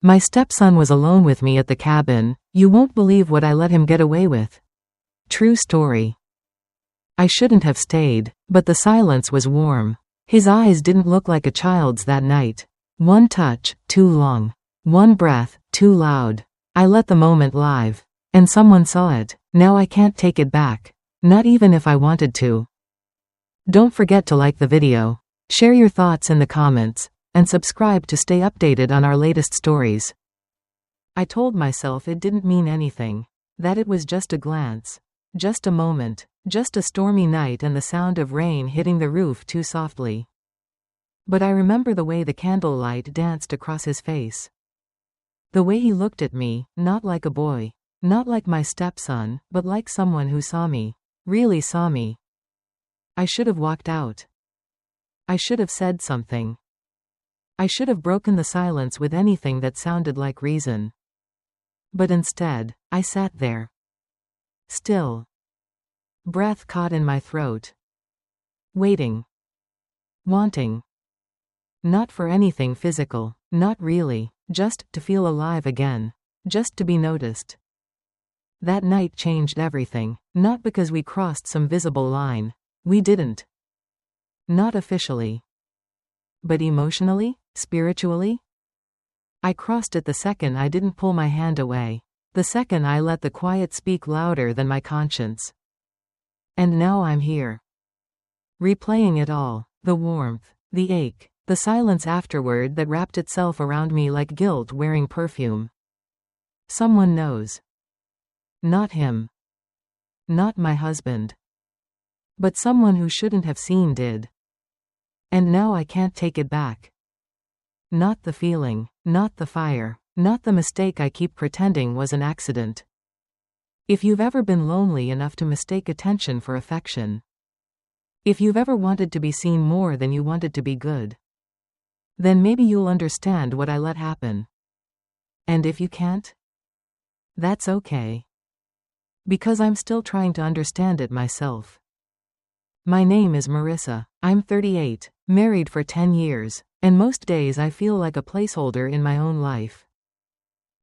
My stepson was alone with me at the cabin. You won't believe what I let him get away with. True story. I shouldn't have stayed, but the silence was warm. His eyes didn't look like a child's that night. One touch, too long. One breath, too loud. I let the moment live. And someone saw it. Now I can't take it back. Not even if I wanted to. Don't forget to like the video, share your thoughts in the comments, and subscribe to stay updated on our latest stories. I told myself it didn't mean anything. That it was just a glance. Just a moment. Just a stormy night and the sound of rain hitting the roof too softly. But I remember the way the candlelight danced across his face. The way he looked at me, not like a boy. Not like my stepson, but like someone who saw me. Really saw me. I should have walked out. I should have said something. I should have broken the silence with anything that sounded like reason. But instead, I sat there. Still. Breath caught in my throat. Waiting. Wanting. Not for anything physical, not really, just to feel alive again. Just to be noticed. That night changed everything, not because we crossed some visible line. We didn't. Not officially. But emotionally, spiritually? I crossed it the second I didn't pull my hand away. The second I let the quiet speak louder than my conscience. And now I'm here. Replaying it all. The warmth. The ache. The silence afterward that wrapped itself around me like guilt wearing perfume. Someone knows. Not him. Not my husband. But someone who shouldn't have seen did. And now I can't take it back. Not the feeling, not the fire, not the mistake I keep pretending was an accident. If you've ever been lonely enough to mistake attention for affection. If you've ever wanted to be seen more than you wanted to be good. Then maybe you'll understand what I let happen. And if you can't? That's okay. Because I'm still trying to understand it myself. My name is Marissa. I'm 38, married for 10 years, and most days I feel like a placeholder in my own life.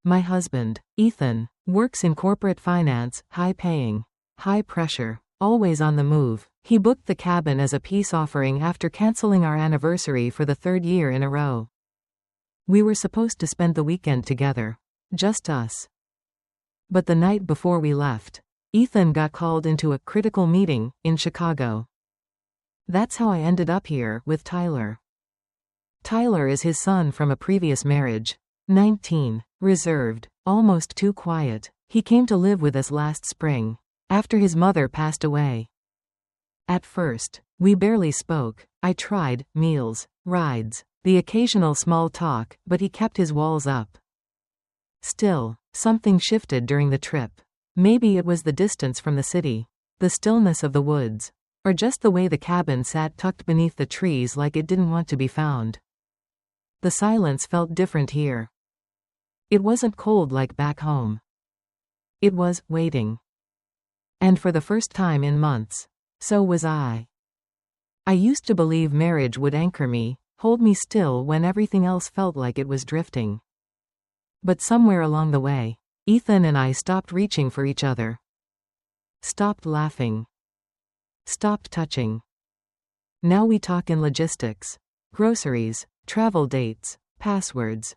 My husband, Ethan, works in corporate finance, high paying, high pressure, always on the move. He booked the cabin as a peace offering after canceling our anniversary for the third year in a row. We were supposed to spend the weekend together. Just us. But the night before we left, Ethan got called into a critical meeting in Chicago. That's how I ended up here with Tyler. Tyler is his son from a previous marriage. 19, reserved, almost too quiet. He came to live with us last spring, after his mother passed away. At first, we barely spoke. I tried, meals, rides, the occasional small talk, but he kept his walls up. Still, something shifted during the trip. Maybe it was the distance from the city, the stillness of the woods, or just the way the cabin sat tucked beneath the trees like it didn't want to be found. The silence felt different here. It wasn't cold like back home. It was waiting. And for the first time in months, so was I. I used to believe marriage would anchor me, hold me still when everything else felt like it was drifting. But somewhere along the way, Ethan and I stopped reaching for each other. Stopped laughing. Stopped touching. Now we talk in logistics, groceries, travel dates, passwords.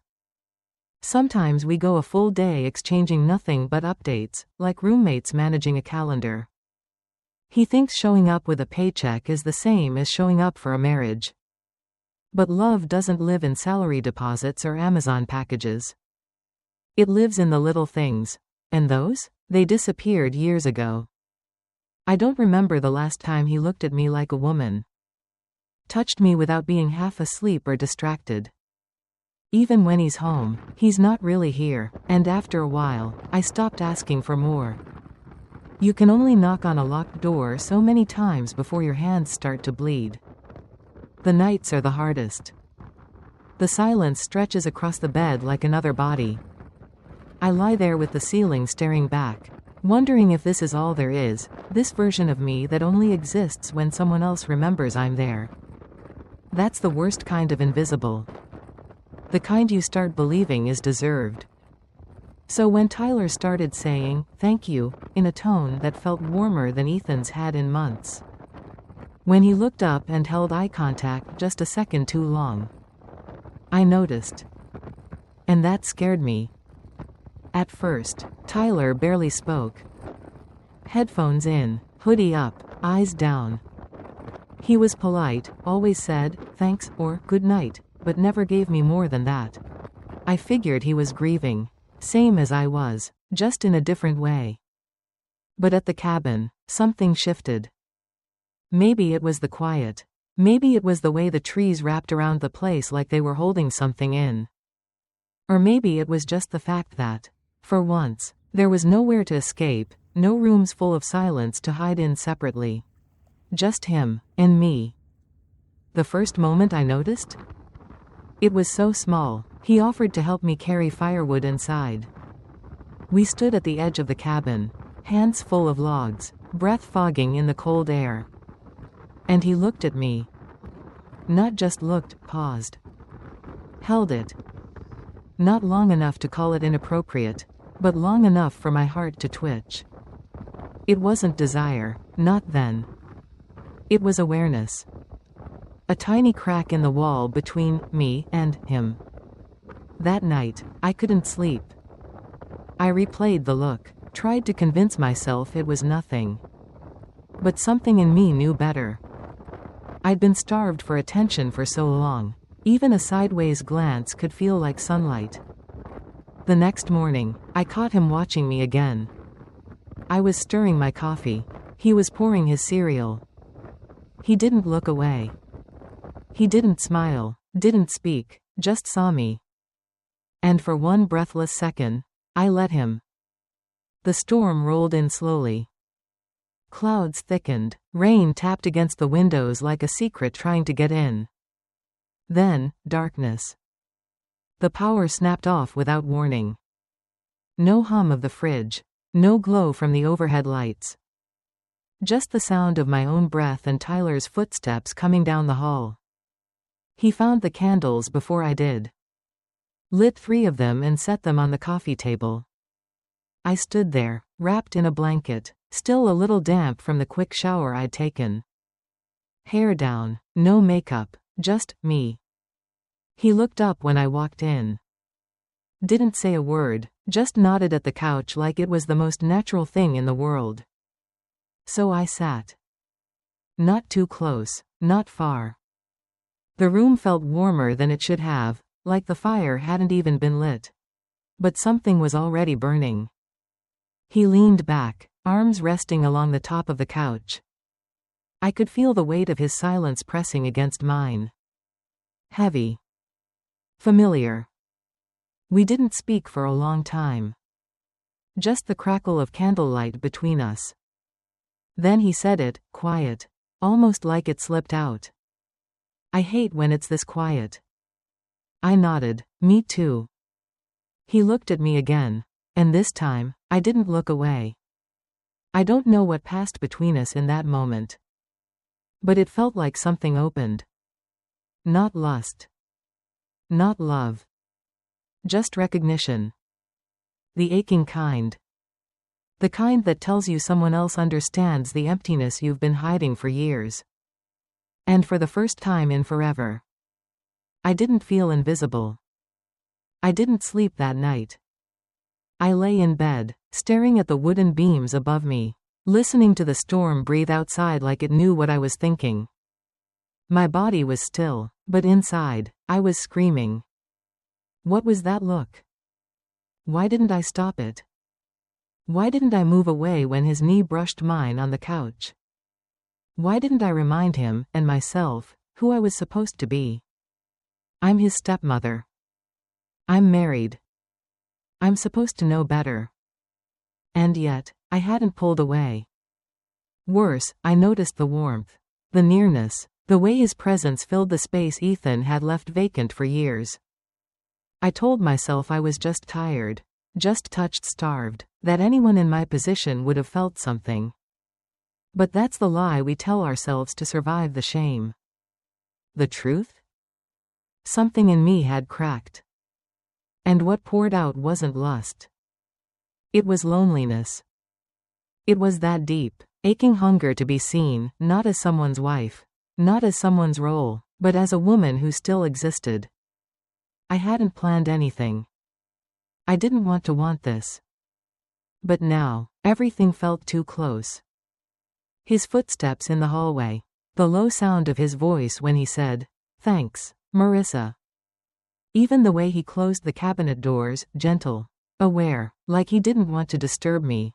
Sometimes we go a full day exchanging nothing but updates, like roommates managing a calendar. He thinks showing up with a paycheck is the same as showing up for a marriage. But love doesn't live in salary deposits or Amazon packages. It lives in the little things. And those? They disappeared years ago. I don't remember the last time he looked at me like a woman. Touched me without being half asleep or distracted. Even when he's home, he's not really here, and after a while, I stopped asking for more. You can only knock on a locked door so many times before your hands start to bleed. The nights are the hardest. The silence stretches across the bed like another body. I lie there with the ceiling staring back, wondering if this is all there is, this version of me that only exists when someone else remembers I'm there. That's the worst kind of invisible. The kind you start believing is deserved. So when Tyler started saying, "Thank you," in a tone that felt warmer than Ethan's had in months. When he looked up and held eye contact just a second too long, I noticed. And that scared me. At first, Tyler barely spoke. Headphones in, hoodie up, eyes down. He was polite, always said, "Thanks," or "Good night," but never gave me more than that. I figured he was grieving. Same as I was, just in a different way. But at the cabin, something shifted. Maybe it was the quiet. Maybe it was the way the trees wrapped around the place like they were holding something in. Or maybe it was just the fact that, for once, there was nowhere to escape, no rooms full of silence to hide in separately. Just him, and me. The first moment I noticed? It was so small. He offered to help me carry firewood inside. We stood at the edge of the cabin, hands full of logs, breath fogging in the cold air. And he looked at me. Not just looked, paused. Held it. Not long enough to call it inappropriate, but long enough for my heart to twitch. It wasn't desire, not then. It was awareness. A tiny crack in the wall between me and him. That night, I couldn't sleep. I replayed the look, tried to convince myself it was nothing. But something in me knew better. I'd been starved for attention for so long. Even a sideways glance could feel like sunlight. The next morning, I caught him watching me again. I was stirring my coffee. He was pouring his cereal. He didn't look away. He didn't smile, didn't speak, just saw me. And for one breathless second, I let him. The storm rolled in slowly. Clouds thickened, rain tapped against the windows like a secret trying to get in. Then, darkness. The power snapped off without warning. No hum of the fridge, no glow from the overhead lights. Just the sound of my own breath and Tyler's footsteps coming down the hall. He found the candles before I did. Lit 3 of them and set them on the coffee table. I stood there, wrapped in a blanket, still a little damp from the quick shower I'd taken. Hair down, no makeup, just me. He looked up when I walked in. Didn't say a word, just nodded at the couch like it was the most natural thing in the world. So I sat. Not too close, not far. The room felt warmer than it should have, like the fire hadn't even been lit. But something was already burning. He leaned back, arms resting along the top of the couch. I could feel the weight of his silence pressing against mine. Heavy. Familiar. We didn't speak for a long time. Just the crackle of candlelight between us. Then he said it, quiet, almost like it slipped out. I hate when it's this quiet. I nodded, me too. He looked at me again, and this time, I didn't look away. I don't know what passed between us in that moment. But it felt like something opened. Not lust. Not love. Just recognition. The aching kind. The kind that tells you someone else understands the emptiness you've been hiding for years. And for the first time in forever, I didn't feel invisible. I didn't sleep that night. I lay in bed, staring at the wooden beams above me, listening to the storm breathe outside like it knew what I was thinking. My body was still, but inside, I was screaming. What was that look? Why didn't I stop it? Why didn't I move away when his knee brushed mine on the couch? Why didn't I remind him, and myself, who I was supposed to be? I'm his stepmother. I'm married. I'm supposed to know better. And yet, I hadn't pulled away. Worse, I noticed the warmth, the nearness, the way his presence filled the space Ethan had left vacant for years. I told myself I was just tired, just touched starved, that anyone in my position would have felt something. But that's the lie we tell ourselves to survive the shame. The truth? Something in me had cracked. And what poured out wasn't lust. It was loneliness. It was that deep, aching hunger to be seen, not as someone's wife, not as someone's role, but as a woman who still existed. I hadn't planned anything. I didn't want this. But now, everything felt too close. His footsteps in the hallway. The low sound of his voice when he said, "Thanks, Marissa." Even the way he closed the cabinet doors, gentle, aware, like he didn't want to disturb me.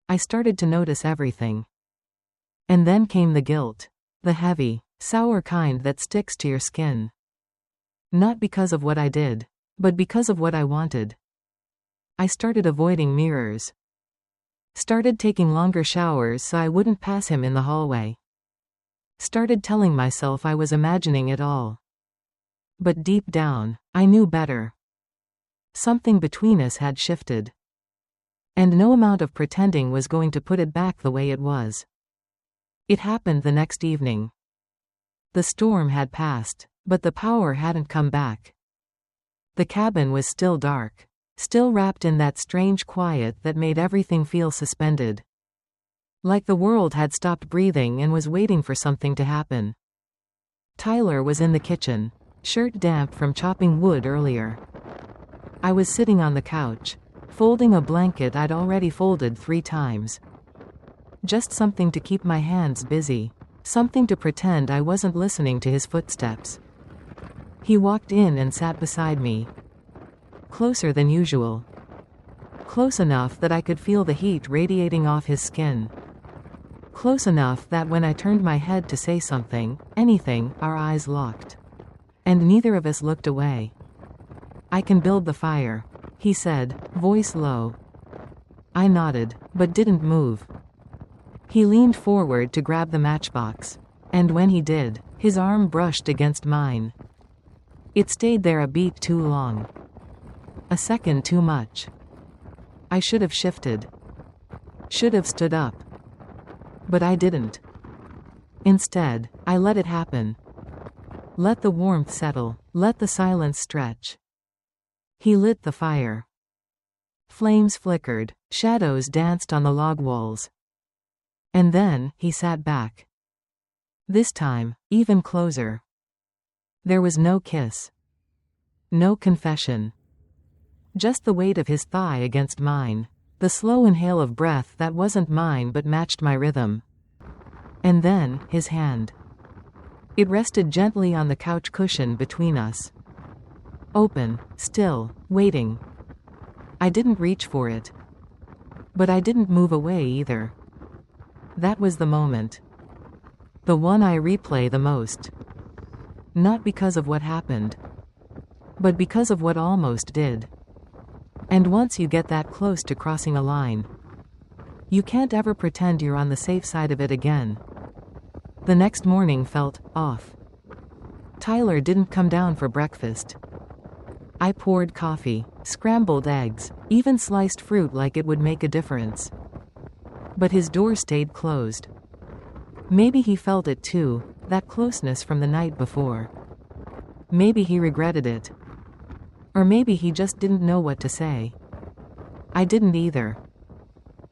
I started to notice everything. And then came the guilt. The heavy, sour kind that sticks to your skin. Not because of what I did, but because of what I wanted. I started avoiding mirrors. Started taking longer showers so I wouldn't pass him in the hallway. Started telling myself I was imagining it all. But deep down, I knew better. Something between us had shifted. And no amount of pretending was going to put it back the way it was. It happened the next evening. The storm had passed, but the power hadn't come back. The cabin was still dark, still wrapped in that strange quiet that made everything feel suspended. Like the world had stopped breathing and was waiting for something to happen. Tyler was in the kitchen, shirt damp from chopping wood earlier. I was sitting on the couch, folding a blanket I'd already folded 3 times. Just something to keep my hands busy, something to pretend I wasn't listening to his footsteps. He walked in and sat beside me. Closer than usual. Close enough that I could feel the heat radiating off his skin. Close enough that when I turned my head to say something, anything, our eyes locked. And neither of us looked away. "I can build the fire," he said, voice low. I nodded, but didn't move. He leaned forward to grab the matchbox. And when he did, his arm brushed against mine. It stayed there a beat too long. A second too much. I should have shifted. Should have stood up. But I didn't. Instead, I let it happen. Let the warmth settle, let the silence stretch. He lit the fire. Flames flickered, shadows danced on the log walls. And then, he sat back. This time, even closer. There was no kiss. No confession. Just the weight of his thigh against mine. The slow inhale of breath that wasn't mine but matched my rhythm. And then, his hand. It rested gently on the couch cushion between us. Open, still, waiting. I didn't reach for it. But I didn't move away either. That was the moment. The one I replay the most. Not because of what happened. But because of what almost did. And once you get that close to crossing a line, you can't ever pretend you're on the safe side of it again. The next morning felt off. Tyler didn't come down for breakfast. I poured coffee, scrambled eggs, even sliced fruit like it would make a difference. But his door stayed closed. Maybe he felt it too, that closeness from the night before. Maybe he regretted it. Or maybe he just didn't know what to say. I didn't either.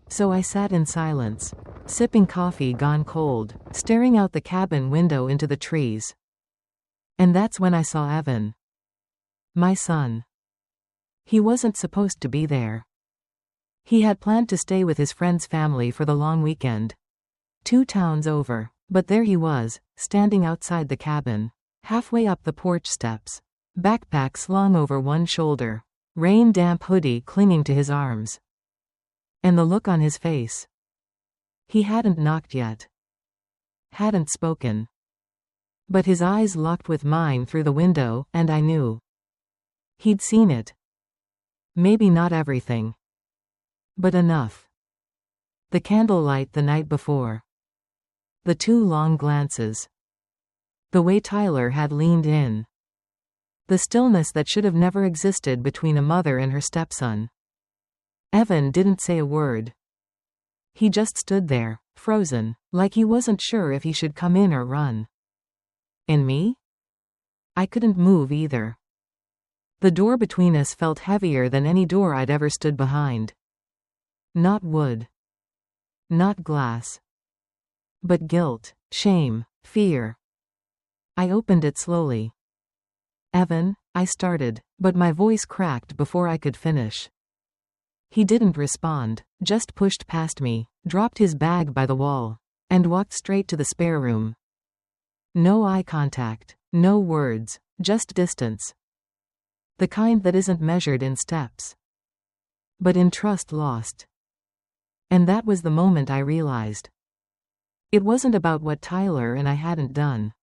So I sat in silence, sipping coffee gone cold, staring out the cabin window into the trees. And that's when I saw Evan. My son. He wasn't supposed to be there. He had planned to stay with his friend's family for the long weekend. 2 towns over, but there he was, standing outside the cabin, halfway up the porch steps. Backpack slung over one shoulder, rain-damp hoodie clinging to his arms. And the look on his face. He hadn't knocked yet. Hadn't spoken. But his eyes locked with mine through the window, and I knew. He'd seen it. Maybe not everything. But enough. The candlelight the night before. The 2 long glances. The way Tyler had leaned in. The stillness that should have never existed between a mother and her stepson. Evan didn't say a word. He just stood there, frozen, like he wasn't sure if he should come in or run. And me? I couldn't move either. The door between us felt heavier than any door I'd ever stood behind. Not wood. Not glass. But guilt, shame, fear. I opened it slowly. "Evan," I started, but my voice cracked before I could finish. He didn't respond, just pushed past me, dropped his bag by the wall, and walked straight to the spare room. No eye contact, no words, just distance. The kind that isn't measured in steps, but in trust lost. And that was the moment I realized. It wasn't about what Tyler and I hadn't done.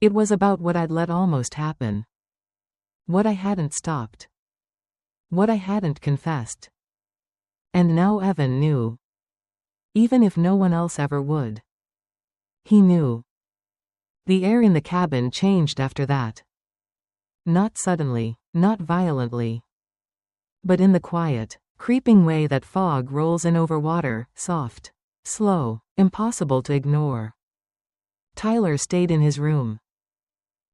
It was about what I'd let almost happen. What I hadn't stopped. What I hadn't confessed. And now Evan knew. Even if no one else ever would. He knew. The air in the cabin changed after that. Not suddenly, not violently. But in the quiet, creeping way that fog rolls in over water, soft, slow, impossible to ignore. Tyler stayed in his room.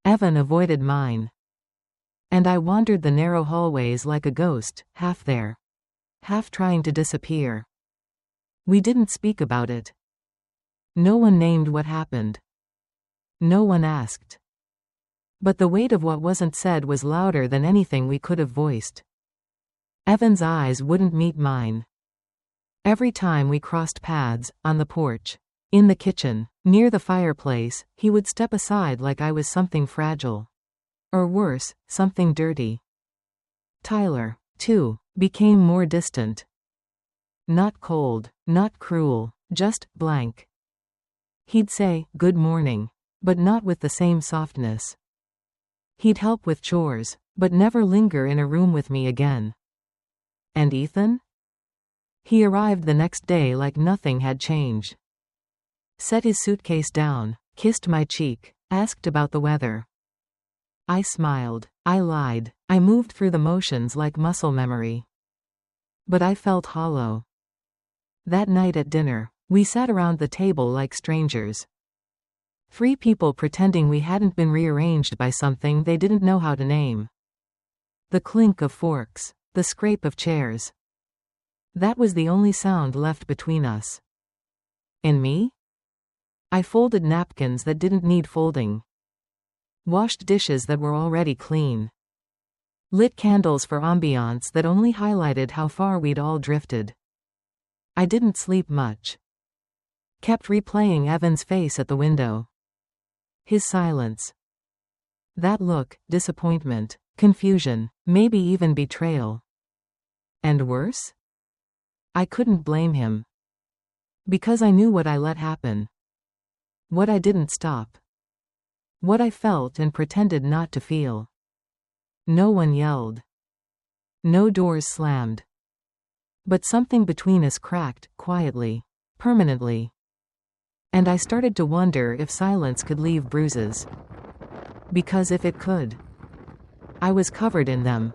Evan avoided mine. And I wandered the narrow hallways like a ghost, half there, half trying to disappear. We didn't speak about it. No one named what happened. No one asked. But the weight of what wasn't said was louder than anything we could have voiced. Evan's eyes wouldn't meet mine. Every time we crossed paths, on the porch, in the kitchen, near the fireplace, he would step aside like I was something fragile. Or worse, something dirty. Tyler, too, became more distant. Not cold, not cruel, just blank. He'd say, "Good morning," but not with the same softness. He'd help with chores, but never linger in a room with me again. And Ethan? He arrived the next day like nothing had changed. Set his suitcase down, kissed my cheek, asked about the weather. I smiled, I lied, I moved through the motions like muscle memory. But I felt hollow. That night at dinner, we sat around the table like strangers. 3 people pretending we hadn't been rearranged by something they didn't know how to name. The clink of forks, the scrape of chairs. That was the only sound left between us. And me? I folded napkins that didn't need folding. Washed dishes that were already clean. Lit candles for ambiance that only highlighted how far we'd all drifted. I didn't sleep much. Kept replaying Evan's face at the window. His silence. That look, disappointment, confusion, maybe even betrayal. And worse? I couldn't blame him. Because I knew what I let happen. What I didn't stop. What I felt and pretended not to feel. No one yelled. No doors slammed. But something between us cracked, quietly, permanently. And I started to wonder if silence could leave bruises. Because if it could, I was covered in them.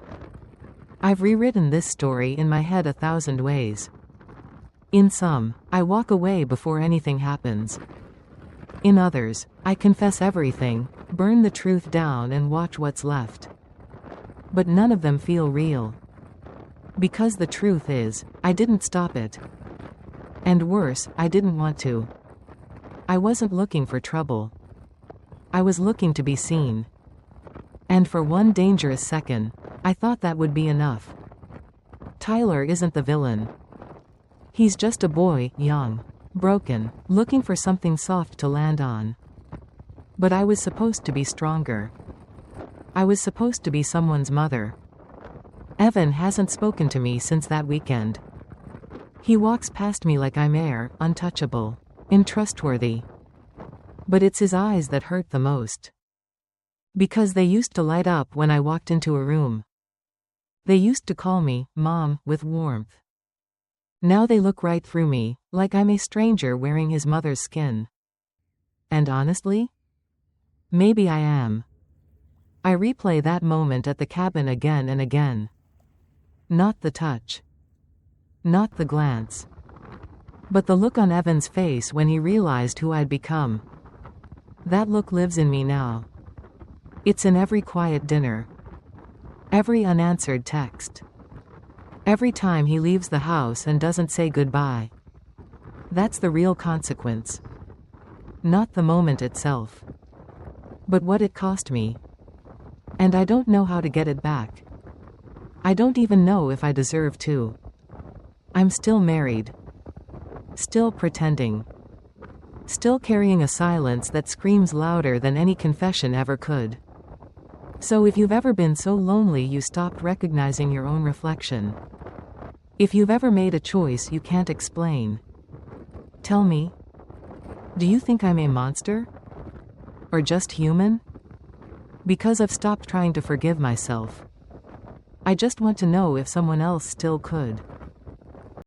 I've rewritten this story in my head 1,000 ways. In some, I walk away before anything happens. In others, I confess everything, burn the truth down and watch what's left. But none of them feel real. Because the truth is, I didn't stop it. And worse, I didn't want to. I wasn't looking for trouble. I was looking to be seen. And for one dangerous second, I thought that would be enough. Tyler isn't the villain. He's just a boy, young, broken, looking for something soft to land on. But I was supposed to be stronger. I was supposed to be someone's mother. Evan hasn't spoken to me since that weekend. He walks past me like I'm air, untouchable, untrustworthy. But it's his eyes that hurt the most. Because they used to light up when I walked into a room. They used to call me, Mom, with warmth. Now they look right through me, like I'm a stranger wearing his mother's skin. And honestly? Maybe I am. I replay that moment at the cabin again and again. Not the touch. Not the glance. But the look on Evan's face when he realized who I'd become. That look lives in me now. It's in every quiet dinner. Every unanswered text. Every time he leaves the house and doesn't say goodbye. That's the real consequence. Not the moment itself. But what it cost me. And I don't know how to get it back. I don't even know if I deserve to. I'm still married. Still pretending. Still carrying a silence that screams louder than any confession ever could. So if you've ever been so lonely you stopped recognizing your own reflection. If you've ever made a choice you can't explain. Tell me. Do you think I'm a monster? Or just human? Because I've stopped trying to forgive myself. I just want to know if someone else still could.